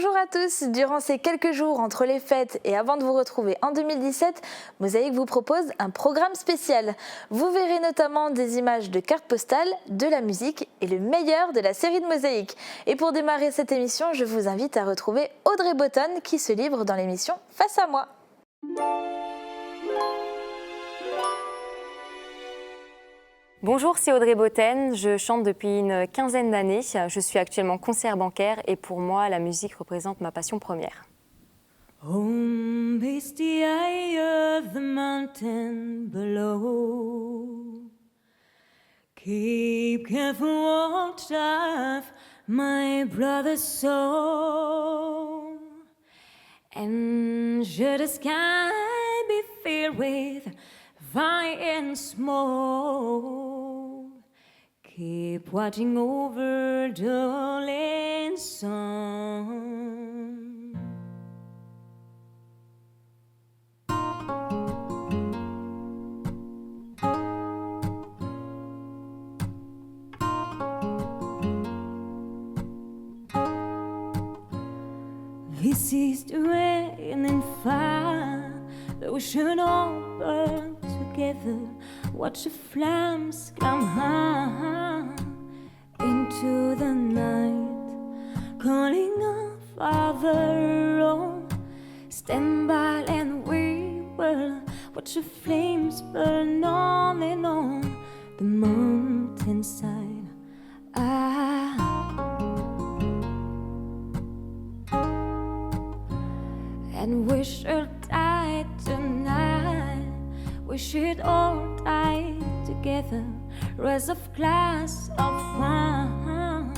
Bonjour à tous, durant ces quelques jours entre les fêtes et avant de vous retrouver en 2017, Mosaïque vous propose un programme spécial. Vous verrez notamment des images de cartes postales, de la musique et le meilleur de la série de Mosaïque. Et pour démarrer cette émission, je vous invite à retrouver Audrey Botton qui se livre dans l'émission Face à moi. Bonjour, c'est Audrey Botton, je chante depuis une quinzaine d'années. Je suis actuellement conseillère bancaire et pour moi, la musique représente ma passion première. Home is the eye of the mountain below. Keep careful watch of my brother's soul. And should the sky be filled with fire and smoke, keep watching over darling sun. This is the rain and fire that we should all burn together. Watch the flames come high into the night, calling our Father. Oh, stand by and we will watch the flames burn on and on the mountainside. And we should die tonight. We should all die together. Raise a glass of wine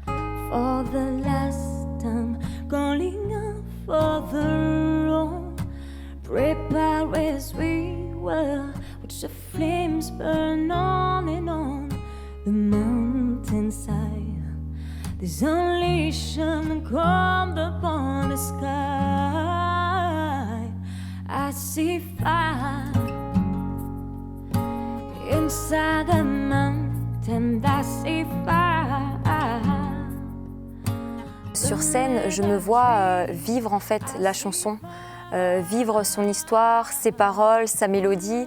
for the last time, calling our Father. Oh, prepare as we will, watch the flames burn on and on the mountainside. There's only sun come upon the sky. I see fire inside the mountain. I see fire. Sur scène, je me vois vivre en fait la chanson, vivre son histoire, ses paroles, sa mélodie.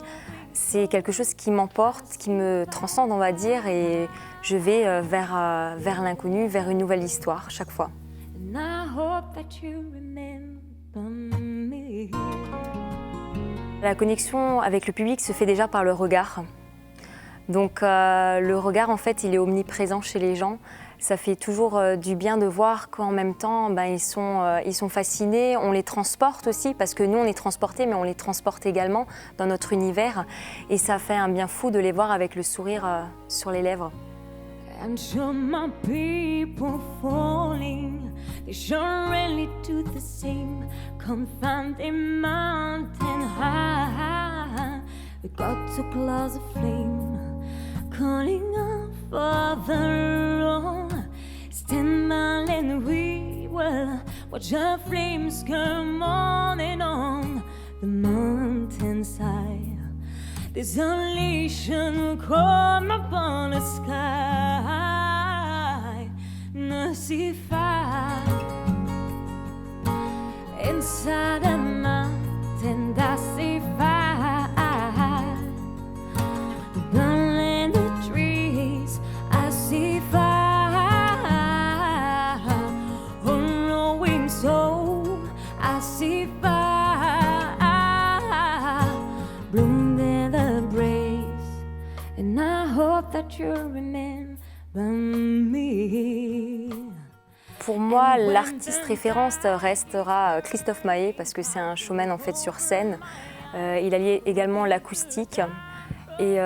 C'est quelque chose qui m'emporte, qui me transcende, on va dire, et je vais vers l'inconnu, vers une nouvelle histoire chaque fois. La connexion avec le public se fait déjà par le regard. Donc le regard, en fait, il est omniprésent chez les gens. Ça fait toujours du bien de voir qu'en même temps, ils sont fascinés. On les transporte aussi, parce que nous, on est transportés, mais on les transporte également dans notre univers. Et ça fait un bien fou de les voir avec le sourire sur les lèvres. And show my people falling, they surely do the same. Come find a mountain high, we got to close the flame, calling our Father. Oh, stand by and we will watch our flames come on and on the mountainside. There's only sun come upon the sky. I see fire inside a mountain. I see fire burning the trees. I see fire unrolling soul. I see fire blooming the breeze, and I hope that you remember me. Pour moi, l'artiste référence restera Christophe Maé parce que c'est un showman en fait sur scène. Il allie également l'acoustique et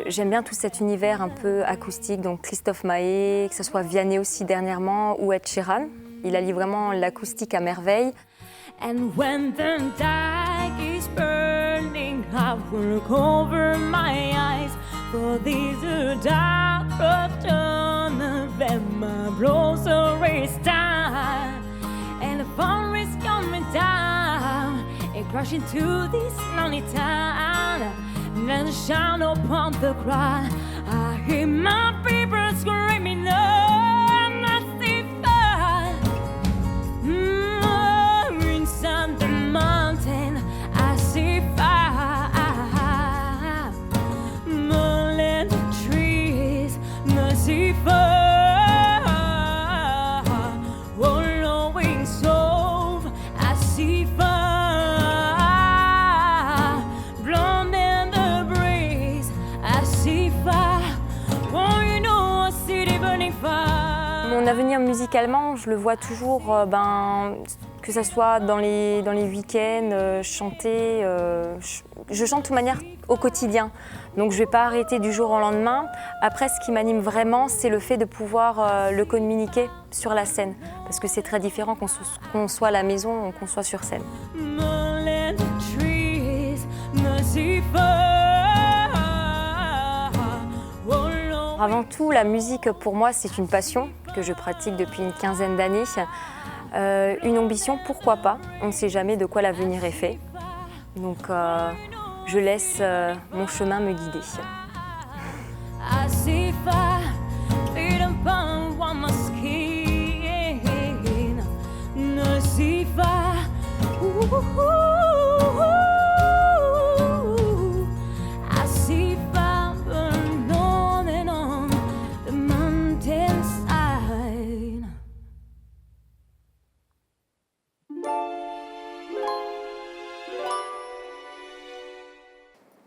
j'aime bien tout cet univers un peu acoustique. Donc Christophe Maé, que ce soit Vianney aussi dernièrement ou Ed Sheeran, il allie vraiment l'acoustique à merveille. And when the dark is burning, I will cover my eyes. For these dark return of them, my blows are raised down, and the forest coming down and crashing to this lonely town. And then the shadow upon the ground, I hear my people screaming, "Oh, I see fire avenir musicalement, je le vois toujours, que ce soit dans les week-ends, chanter. Je chante de toute manière au quotidien, donc je ne vais pas arrêter du jour au lendemain. Après, ce qui m'anime vraiment, c'est le fait de pouvoir le communiquer sur la scène, parce que c'est très différent qu'on soit à la maison ou qu'on soit sur scène. Avant tout, la musique pour moi c'est une passion que je pratique depuis une quinzaine d'années. Une ambition, pourquoi pas, on ne sait jamais de quoi l'avenir est fait. Donc je laisse mon chemin me guider.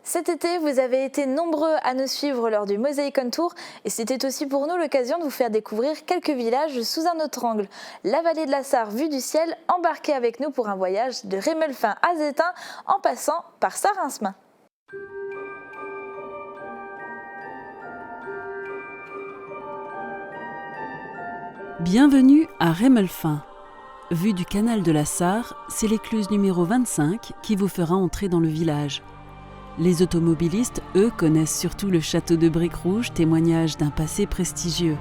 Cet été, vous avez été nombreux à nous suivre lors du Mosaic on Tour et c'était aussi pour nous l'occasion de vous faire découvrir quelques villages sous un autre angle. La vallée de la Sarre vue du ciel, embarquez avec nous pour un voyage de Rémelfin à Zétain en passant par Sarinsmain. Bienvenue à Rémelfin. Vue du canal de la Sarre, c'est l'écluse numéro 25 qui vous fera entrer dans le village. Les automobilistes, eux, connaissent surtout le château de Briques-Rouges, témoignage d'un passé prestigieux.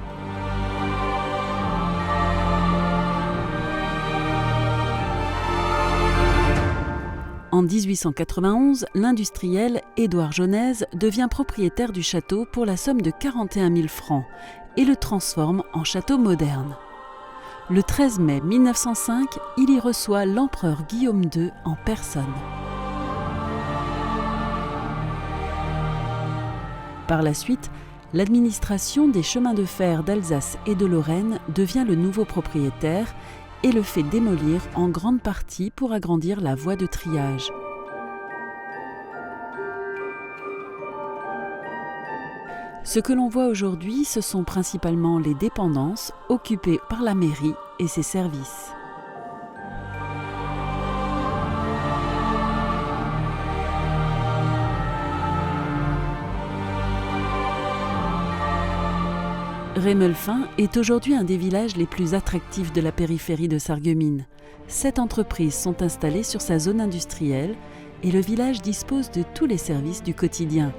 En 1891, l'industriel Édouard Jonaise devient propriétaire du château pour la somme de 41 000 francs et le transforme en château moderne. Le 13 mai 1905, il y reçoit l'empereur Guillaume II en personne. Par la suite, l'administration des chemins de fer d'Alsace et de Lorraine devient le nouveau propriétaire et le fait démolir en grande partie pour agrandir la voie de triage. Ce que l'on voit aujourd'hui, ce sont principalement les dépendances occupées par la mairie et ses services. Rémelfin est aujourd'hui un des villages les plus attractifs de la périphérie de Sarreguemines. 7 entreprises sont installées sur sa zone industrielle et le village dispose de tous les services du quotidien.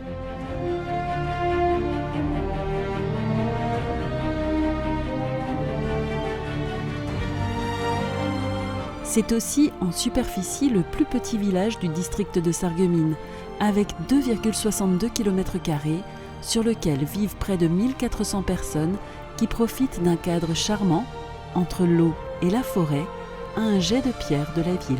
C'est aussi en superficie le plus petit village du district de Sarreguemines, avec 2,62 km², sur lequel vivent près de 1400 personnes qui profitent d'un cadre charmant entre l'eau et la forêt à un jet de pierre de la ville.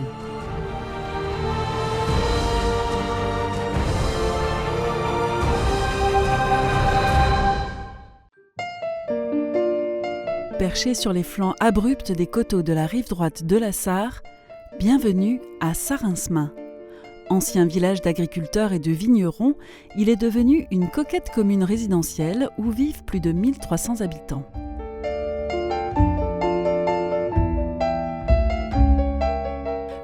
Perché sur les flancs abrupts des coteaux de la rive droite de la Sarre, bienvenue à Sarinsmain. Ancien village d'agriculteurs et de vignerons, il est devenu une coquette commune résidentielle où vivent plus de 1300 habitants.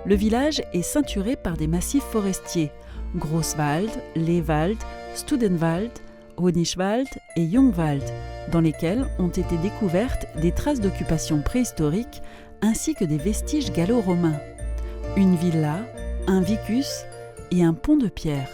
Le village est ceinturé par des massifs forestiers, Großwald, Lehwald, Studenwald, Honischwald et Jungwald, dans lesquels ont été découvertes des traces d'occupation préhistorique ainsi que des vestiges gallo-romains. Une villa, un vicus et un pont de pierre.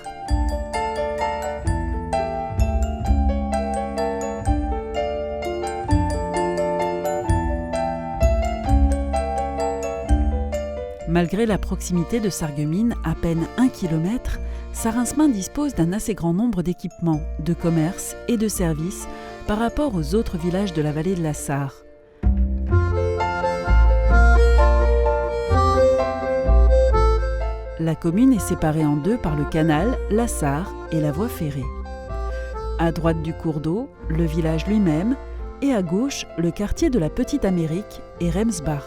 Malgré la proximité de Sarreguemines, à peine 1 km, Sarinsmain dispose d'un assez grand nombre d'équipements, de commerces et de services par rapport aux autres villages de la vallée de la Sarre. La commune est séparée en deux par le canal, la Sarre et la voie ferrée. À droite du cours d'eau, le village lui-même, et à gauche, le quartier de la Petite Amérique et Remsbach.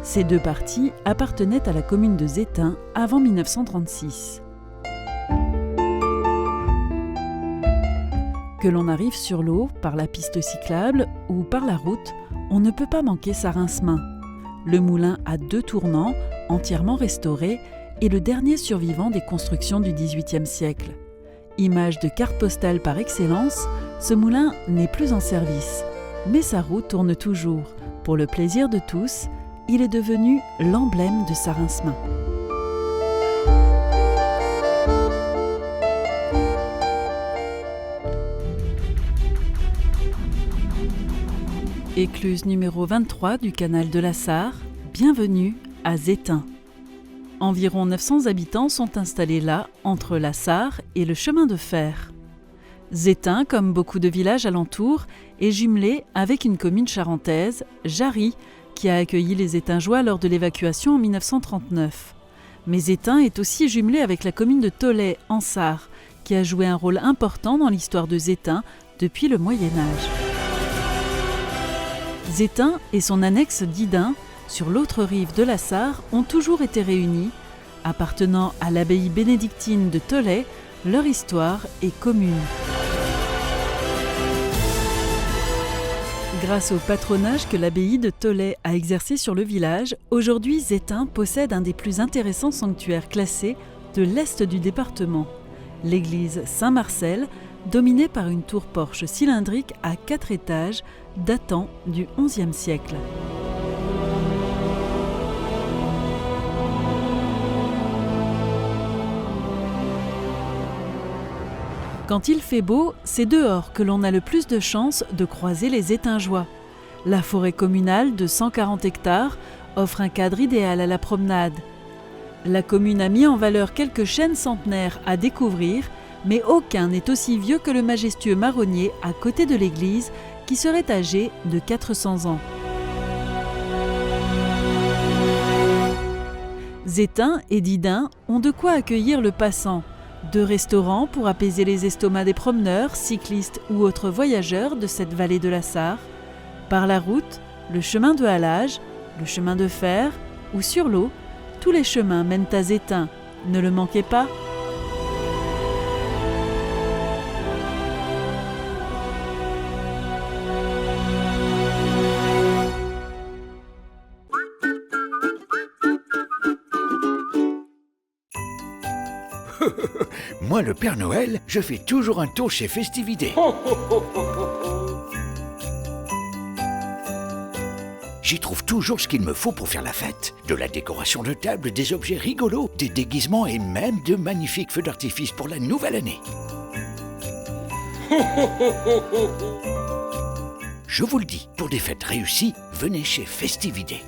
Ces deux parties appartenaient à la commune de Zétain avant 1936. Que l'on arrive sur l'eau, par la piste cyclable ou par la route, on ne peut pas manquer Sarin-Semain. Le moulin à 2 tournants, entièrement restauré, est le dernier survivant des constructions du XVIIIe siècle. Image de carte postale par excellence, ce moulin n'est plus en service. Mais sa roue tourne toujours. Pour le plaisir de tous, il est devenu l'emblème de Sarin-Semain. Écluse numéro 23 du canal de la Sarre, bienvenue à Zétain. Environ 900 habitants sont installés là, entre la Sarre et le chemin de fer. Zétain, comme beaucoup de villages alentours, est jumelé avec une commune charentaise, Jarry, qui a accueilli les Étaingeois lors de l'évacuation en 1939. Mais Zétain est aussi jumelé avec la commune de Tholey, en Sarre, qui a joué un rôle important dans l'histoire de Zétain depuis le Moyen-Âge. Zétain et son annexe d'Idain, sur l'autre rive de la Sarre, ont toujours été réunis. Appartenant à l'abbaye bénédictine de Tholey, leur histoire est commune. Grâce au patronage que l'abbaye de Tholey a exercé sur le village, aujourd'hui Zétain possède un des plus intéressants sanctuaires classés de l'est du département. L'église Saint-Marcel, dominée par une tour-porche cylindrique à 4 étages, datant du XIe siècle. Quand il fait beau, c'est dehors que l'on a le plus de chances de croiser les Étaingeois. La forêt communale de 140 hectares offre un cadre idéal à la promenade. La commune a mis en valeur quelques chênes centenaires à découvrir, mais aucun n'est aussi vieux que le majestueux marronnier à côté de l'église, qui serait âgé de 400 ans. Zétain et Didain ont de quoi accueillir le passant. 2 restaurants pour apaiser les estomacs des promeneurs, cyclistes ou autres voyageurs de cette vallée de la Sarre. Par la route, le chemin de halage, le chemin de fer ou sur l'eau, tous les chemins mènent à Zétain. Ne le manquez pas. Moi, le Père Noël, je fais toujours un tour chez Festivité. J'y trouve toujours ce qu'il me faut pour faire la fête. De la décoration de table, des objets rigolos, des déguisements et même de magnifiques feux d'artifice pour la nouvelle année. Je vous le dis, pour des fêtes réussies, venez chez Festivité.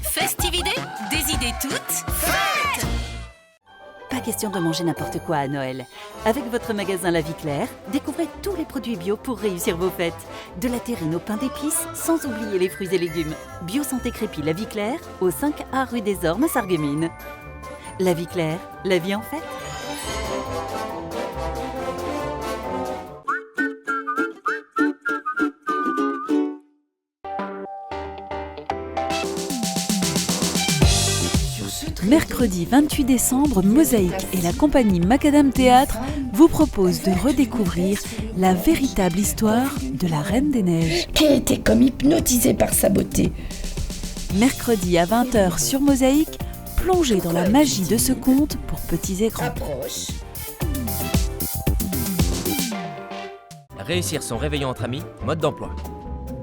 Festivité, des idées toutes faites. Pas question de manger n'importe quoi à Noël. Avec votre magasin La Vie Claire, découvrez tous les produits bio pour réussir vos fêtes. De la terrine au pain d'épices, sans oublier les fruits et légumes. Bio Santé Crépi La Vie Claire, au 5A rue des Ormes à Sarreguemines. La Vie Claire, la vie en fête. Mercredi 28 décembre, Mosaïque et la compagnie Macadam Théâtre vous proposent de redécouvrir la véritable histoire de la Reine des Neiges. Qui était comme hypnotisée par sa beauté. Mercredi à 20h sur Mosaïque, plongez dans la magie de ce conte pour petits et grands. Approche. Réussir son réveillon entre amis, mode d'emploi.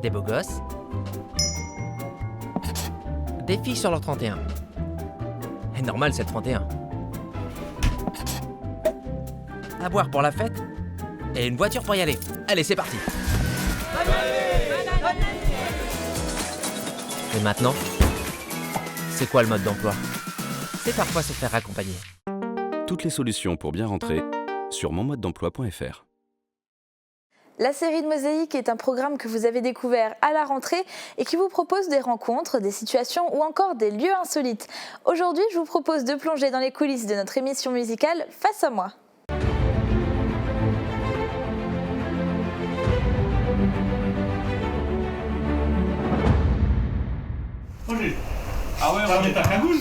Des beaux gosses. Des filles sur leur 31. Et normal, c'est le 31. À boire pour la fête. Et une voiture pour y aller. Allez, c'est parti. Et maintenant, c'est quoi le mode d'emploi? C'est parfois se faire accompagner. Toutes les solutions pour bien rentrer sur monmodedemploi.fr. La série de Mosaïque est un programme que vous avez découvert à la rentrée et qui vous propose des rencontres, des situations ou encore des lieux insolites. Aujourd'hui, je vous propose de plonger dans les coulisses de notre émission musicale Face à moi. Ah ouais, on est ta cagoule.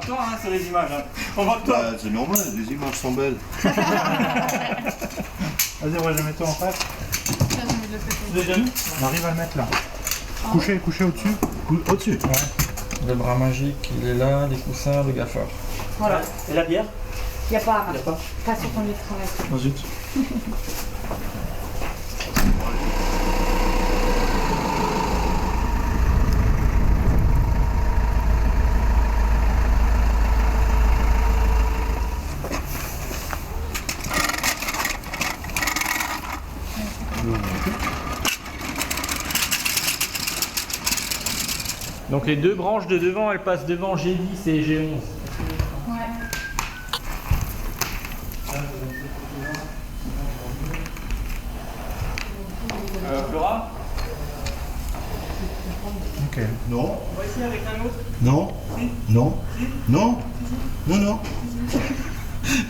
toi hein, sur les images. Hein. On voit que toi. Bah, c'est normal, les images sont belles. Vas-y, Roger, mets-toi en face. On arrive à le mettre là. Couché au-dessus. Au-dessus. Ouais. Le bras magique, il est là, les coussins, le gaffeur. Voilà. Et la bière? Y a pas. Y a pas. Pas sur ton lieu de travail. Oh zut. Donc les deux branches de devant, elles passent devant G10 et G11. Ouais. Flora? Ok. Non. On va essayer avec un autre. Non. Si. Non. Si. Non. Non, non.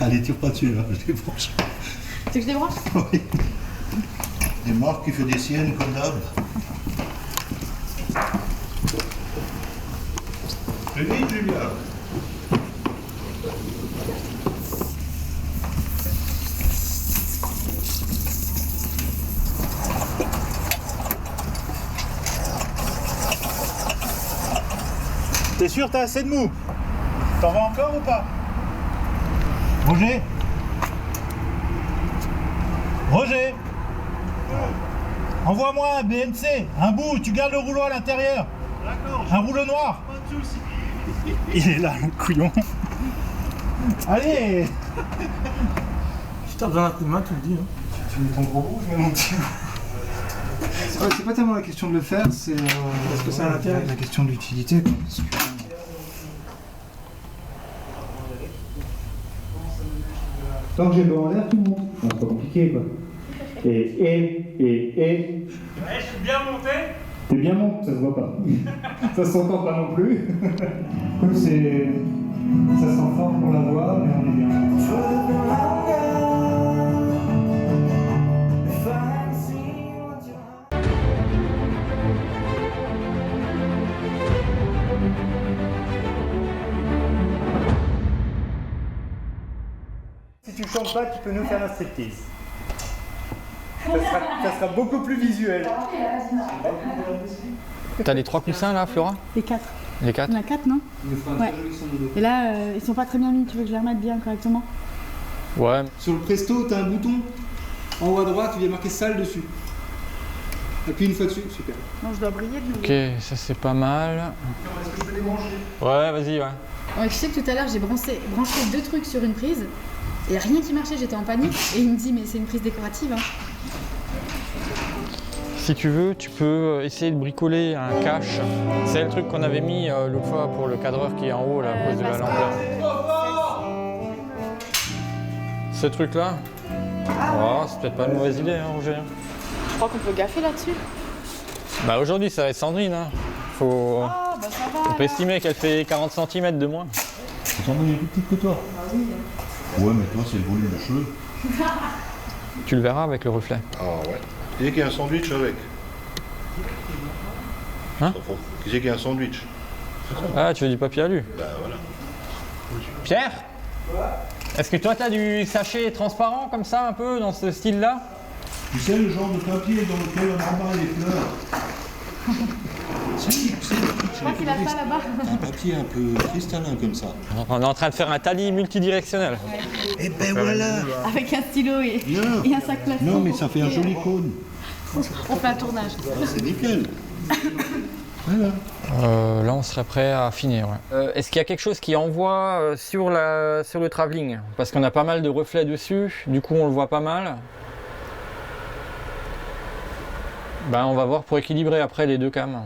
Allez, tire pas dessus là, je débranche. Tu veux que je débranche? Oui. Des marques qui fait des siennes comme d'hab. Plus vite, Julia. T'es sûr t'as assez de mou? T'en vas encore ou pas? Roger? Roger? Envoie-moi un BNC, un bout, tu gardes le rouleau à l'intérieur. D'accord. Un rouleau noir. Pas de soucis. Il est là, le couillon. Allez. Si t'as besoin d'un coup de main, tu le dis. Hein. Tu mets ton gros bout, je mets mon petit bout. C'est pas tellement la question de le faire, c'est parce que c'est un intérêt. La question de l'utilité. Tant que j'ai le en l'air, tout monte. C'est pas compliqué quoi. Et. Ouais, je suis bien monté. T'es bien monté, ça se voit pas. Ça s'entend pas non plus. Cool, c'est. Ça sent fort pour la voix, mais on est bien. Si tu chantes pas, tu peux nous faire un striptease. Ça sera beaucoup plus visuel. T'as les 3 coussins là, Flora? Les 4. Les 4? Il y en a 4, non? Ouais. Et là, ils sont pas très bien mis. Tu veux que je les remette bien correctement? Ouais. Sur le Presto, t'as un bouton en haut à droite, il y a marqué salle dessus. Appuie une fois dessus, super. Non, je dois briller. Ok, ça c'est pas mal. Est-ce que je peux les brancher? Ouais, vas-y, ouais. Ouais, je sais que tout à l'heure, j'ai branché 2 trucs sur une prise. Et rien qui marchait, j'étais en panique. Et il me dit, mais c'est une prise décorative. Hein. Si tu veux, tu peux essayer de bricoler un cache. C'est le truc qu'on avait mis l'autre fois pour le cadreur qui est en haut là, à cause de la lampe là. Ce truc là, oh, c'est peut-être pas une mauvaise idée, hein, Roger. Je crois qu'on peut gaffer là-dessus. Bah aujourd'hui ça va être Sandrine. Hein. Faut... Ah, bah ça va. On peut estimer qu'elle fait 40 cm de moins. Sandrine est plus petite que toi. Ah oui. Ouais, mais toi c'est le volume de cheveux. Tu le verras avec le reflet. Ah ouais. Qui c'est qu'il y a un sandwich avec? Hein? Qui c'est qu'il y a un sandwich? Ah, tu veux du papier alu? Bah voilà. Pierre? Est-ce que toi t'as du sachet transparent comme ça, un peu, dans ce style-là? Tu sais le genre de papier dans lequel on emballe les fleurs? Si, Je crois qu'il a ça là-bas. Un papier un peu cristallin comme ça. On est en train de faire un talis multidirectionnel. Eh ben voilà! Avec un stylo et un sac plastique. Non, mais ça fait un joli cône. On fait un tournage. C'est nickel. Voilà. Là, on serait prêt à affiner. Ouais. Est-ce qu'il y a quelque chose qui envoie sur le travelling? Parce qu'on a pas mal de reflets dessus, du coup on le voit pas mal. Ben, on va voir pour équilibrer après les deux cams.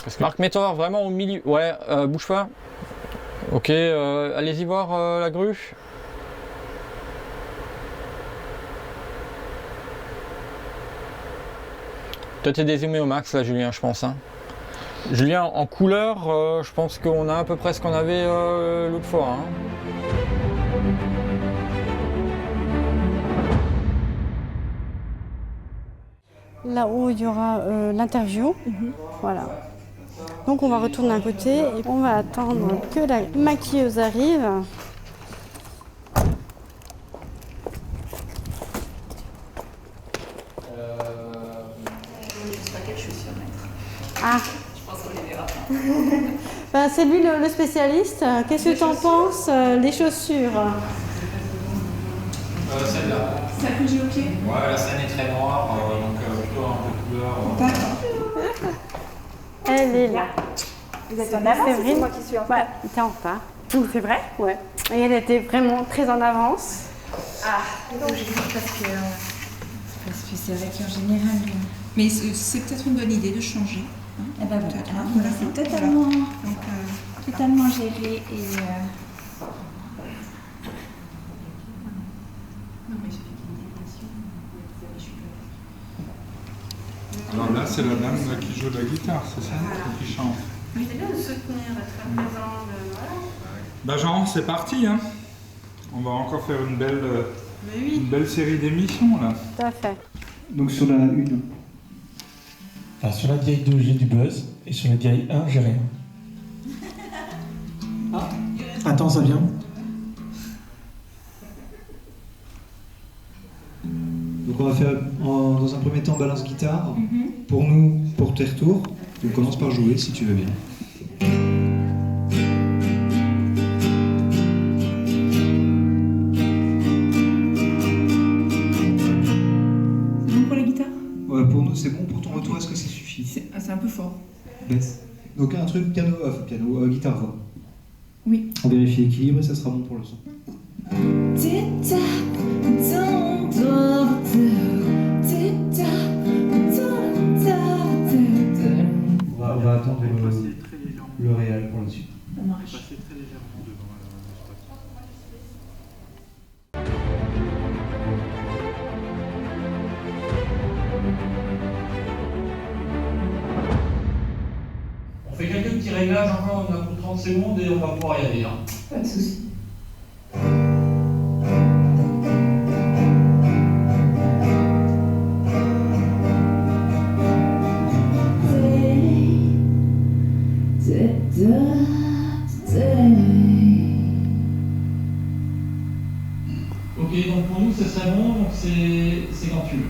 Parce que... Marc, mets-toi vraiment au milieu. Ouais, bouge pas. Ok, allez-y voir la grue. Toi, t'es dézoomé au max là, Julien, je pense. Hein. Julien, en couleur, je pense qu'on a à peu près ce qu'on avait l'autre fois. Hein. Là-haut, il y aura l'interview. Voilà. Donc on va retourner d'un côté et on va attendre que la maquilleuse arrive. Ah. Je pense qu'on les verra pas. Ben, c'est lui le spécialiste. Qu'est-ce que tu en penses, les chaussures? Celle-là. Celle que j'ai au pied? Ouais, la scène est très noire, donc plutôt un peu de couleur. Elle est là. Vous êtes en avance, c'est moi qui suis en retard. Ouais, t'es en retard. C'est vrai? Ouais. Et elle était vraiment très en avance. Ah, donc j'ai vu parce que c'est avec en général. Mais c'est peut-être une bonne idée de changer. Hein, eh ben voilà, c'est totalement, totalement géré et. Alors là, c'est la dame qui joue de la guitare, c'est ça? Qui chante. Oui, c'est bien de soutenir, d'être présent. Bah Jean, c'est parti, hein. On va encore faire une belle série d'émissions, là. Tout à fait. Donc sur la 1. Enfin, sur la vieille 2, j'ai du buzz, et sur la vieille 1, j'ai rien. Ah, attends, ça vient. Donc on va faire dans un premier temps balance guitare. Pour nous, pour tes retours, on commence par jouer si tu veux bien. C'est bon pour la guitare? Ouais, pour nous c'est bon, pour ton retour est-ce que ça suffit? C'est un peu fort. Baisse. Donc un truc piano, guitare voix. Oui. On vérifie l'équilibre et ça sera bon pour le son. On va attendre le réel pour la suite. Ça marche. On fait quelques petits réglages encore, on a pour 30 secondes et on va pouvoir y aller. Hein. Pas de soucis. Ok, donc pour nous, c'est très bon, donc c'est quand tu veux.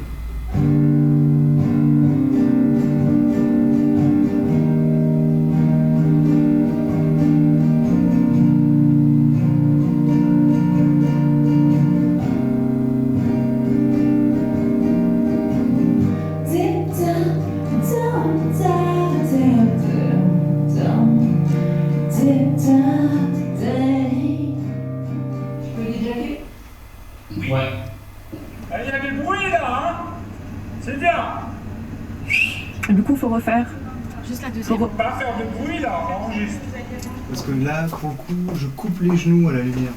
Ouais. Il y a du bruit là, hein? C'est bien. Et du coup, il faut refaire. Juste la deuxième. Faut pas faire de bruit là, on enregistre. Parce que là, pour le coup, je coupe les genoux à la lumière.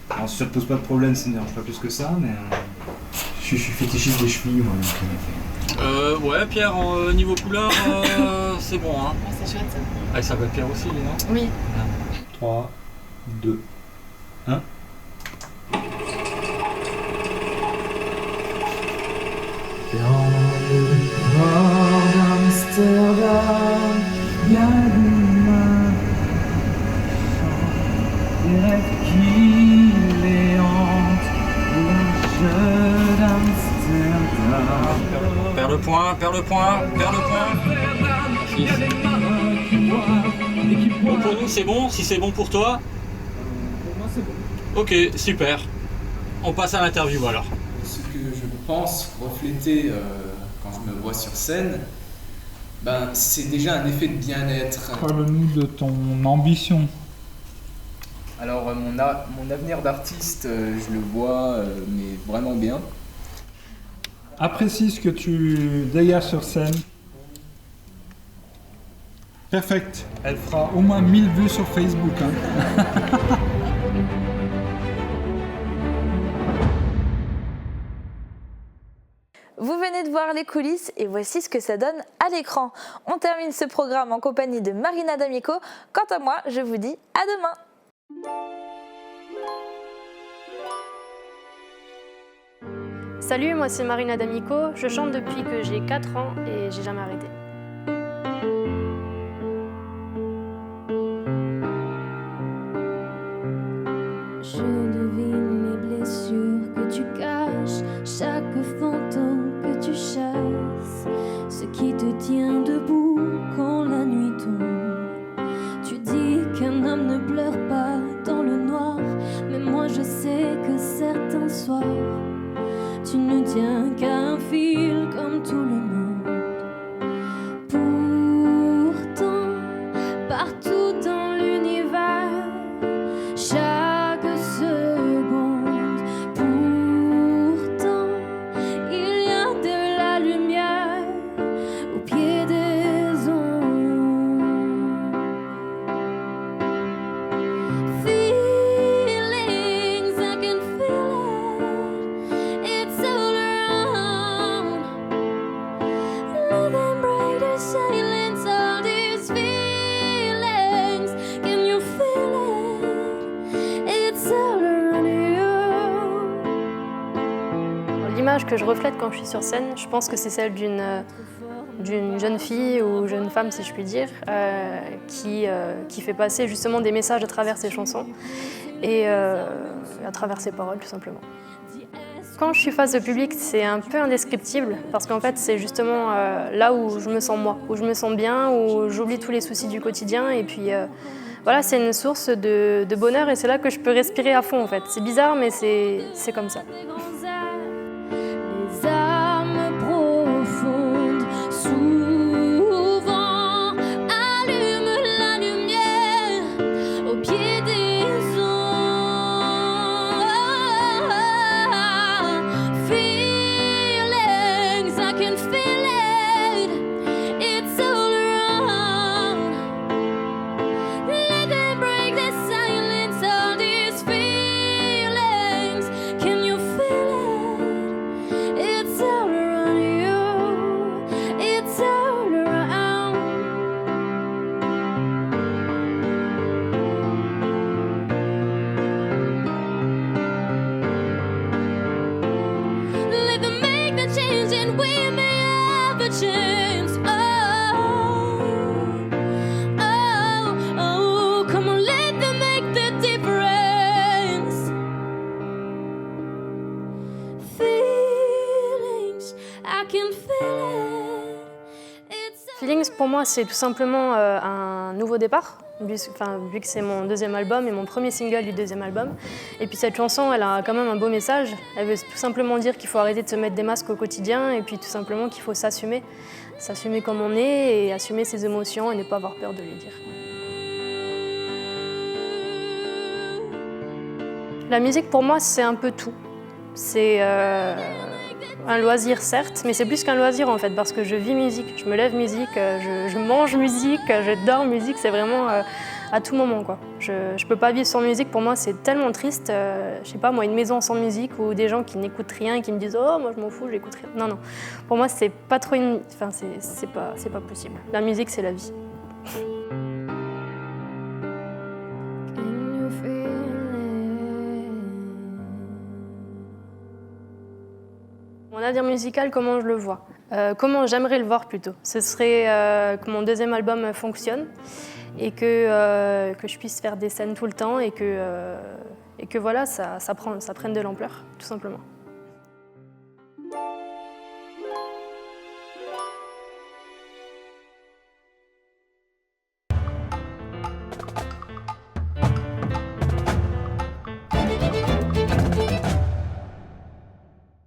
Alors ça te pose pas de problème, ça ne dérange pas plus que ça, mais je suis fétichiste des chevilles, moi. Donc, Ouais, Pierre, niveau couleur, c'est bon, hein. C'est chouette ça. Ah, ça s'appelle Pierre aussi, lui, non? Oui. 3, 2, 1. Dans le port d'Amsterdam, y'a l'humain, des rêves qui les hantent, le jeu d'Amsterdam. Perds le point, perds le point, perds le point. Bon, pour nous, c'est bon. Si c'est bon pour toi? Pour moi, c'est bon. Ok, super. On passe à l'interview alors. Ce que je pense refléter quand je me vois sur scène, ben, c'est déjà un effet de bien-être. Parle-nous de ton ambition. Alors mon avenir d'artiste, je le vois mais vraiment bien. Apprécie ce que tu dégages sur scène. Perfect. Elle fera au moins 1000 vues sur Facebook. Hein. Vous venez de voir les coulisses et voici ce que ça donne à l'écran. On termine ce programme en compagnie de Marina D'Amico. Quant à moi, je vous dis à demain. Salut, moi c'est Marina D'Amico. Je chante depuis que j'ai 4 ans et j'ai jamais arrêté. l'image que je reflète quand je suis sur scène, je pense que c'est celle d'une jeune fille ou jeune femme, si je puis dire, qui fait passer justement des messages à travers ses chansons et à travers ses paroles, tout simplement. Quand je suis face au public, c'est un peu indescriptible parce qu'en fait, c'est justement là où je me sens moi, où je me sens bien, où j'oublie tous les soucis du quotidien et puis voilà, c'est une source de bonheur et c'est là que je peux respirer à fond en fait. C'est bizarre, mais c'est comme ça. Les âmes profondes souvent allument la lumière au pied des ondes. Feelings, I can feel it. It's all around. Let them break the silence of these feelings. Can you feel it? It's all around you. It's all around. Let them make the change and we may have a chance. Oh, come on, let them make the difference. Feelings, I can feel it. Feelings, pour moi, c'est tout simplement un nouveau départ, vu que c'est mon deuxième album et mon premier single du deuxième album. Et puis cette chanson, elle a quand même un beau message. Elle veut tout simplement dire qu'il faut arrêter de se mettre des masques au quotidien et puis tout simplement qu'il faut s'assumer. S'assumer comme on est et assumer ses émotions et ne pas avoir peur de les dire. La musique, pour moi, c'est un peu tout. C'est un loisir, certes, mais c'est plus qu'un loisir, en fait, parce que je vis musique, je me lève musique, je mange musique, je dors musique, c'est vraiment à tout moment, quoi. Je peux pas vivre sans musique, pour moi, c'est tellement triste. Je sais pas, moi, une maison sans musique ou des gens qui n'écoutent rien et qui me disent « Oh, moi, je m'en fous, j'écoute rien ». Non, non. Pour moi, c'est pas trop une... Enfin, c'est pas possible. La musique, c'est la vie. Mon avenir musical, comment je le vois, comment j'aimerais le voir plutôt. Ce serait que mon deuxième album fonctionne et que je puisse faire des scènes tout le temps et que voilà, ça prenne de l'ampleur, tout simplement.